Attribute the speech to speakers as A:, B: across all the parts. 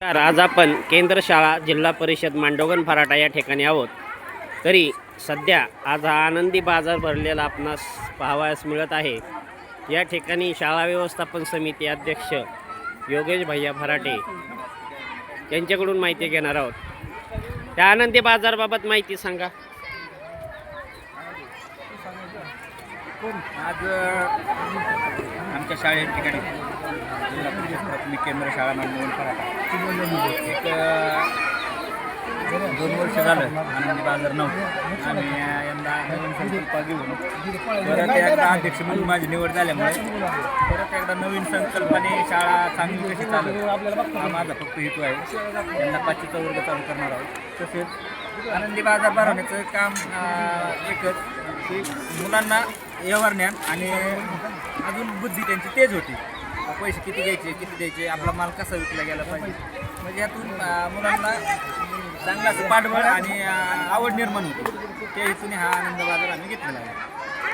A: आज आपण केंद्र शाळा जिल्हा परिषद मांडोगण फराटा या ठिकाणी आहोत. तरी सध्या आज हा आनंदी बाजार भरलेला आपणास पाहावयास मिळत आहे. या ठिकाणी शाळा व्यवस्थापन समिती अध्यक्ष योगेश भैया फराटे यांच्याकडून माहिती घेणार आहोत. त्या आनंदी बाजारबाबत माहिती सांगा.
B: आज आमच्या शाळेत ठिकाणी जिल्हा परिषद प्राथमिक केंद्र शाळा मांडोगण फराटा एक 2 वर्ष झालं आनंदी बाजार नव्हतं आणि यंदा नवीन संकल्प घेऊन परत एकदा अध्यक्ष म्हणून माझी निवड झाल्यामुळे परत एकदा नवीन संकल्पाने शाळा चांगली कशी चालू हा माझा फक्त हेतू आहे. यंदा 5वीचा वर्ग चालू करणार आहोत. तसेच आनंदी बाजार भरवण्याचं काम एकच की मुलांना व्यवहार ज्ञान आणि अजून बुद्धी त्यांची तेज होती. पैसे किती घ्यायचे किती द्यायचे आपला माल कसा विकला गेला पाहिजे म्हणजे यातून मुलांना चांगला असं पाठबळ आणि आवड निर्माण होती. त्या हेतूने हा आनंद बाजार आम्ही घेतलेला आहे.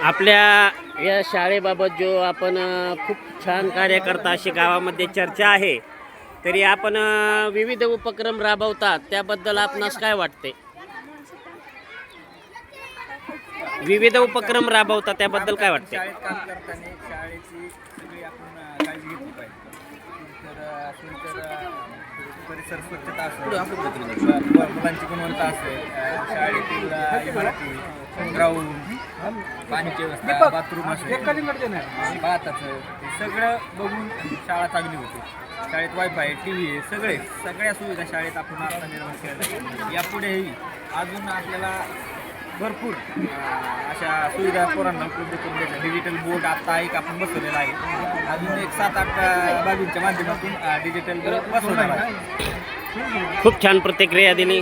A: आपल्या या शाळेबाबत जो आपण खूप छान कार्य करता अशी गावामध्ये चर्चा आहे. तरी आपण विविध उपक्रम राबवतात त्याबद्दल आपणास काय वाटते? विविध उपक्रम राबवतात त्याबद्दल काय वाटते?
B: शाळेत काम करताना शाळेची सगळी आपण काळजी घेतली पाहिजे. तर परिसर स्वच्छता असेल, मुलांची गुणवत्ता असेल, शाळेतील इमारती, ग्राउंड, पाण्याची व्यवस्था, बाथरूम असेल, भाताचं हे सगळं बघून शाळा चांगली होती. शाळेत वायफाय TV आहे सगळ्या सुविधा शाळेत आपण आता निर्माण केल्या. यापुढेही अजून आपल्याला भरपूर अशा सुविधा पोरांना उपलब्ध करून द्यायच्या. डिजिटल बोर्ड आत्ता एक आपण बसवलेला आहे. अजून एक 7-8 बाजूंच्या माध्यमातून डिजिटल बोर्ड बसवणार आहे.
A: खूप छान प्रतिक्रिया दिली.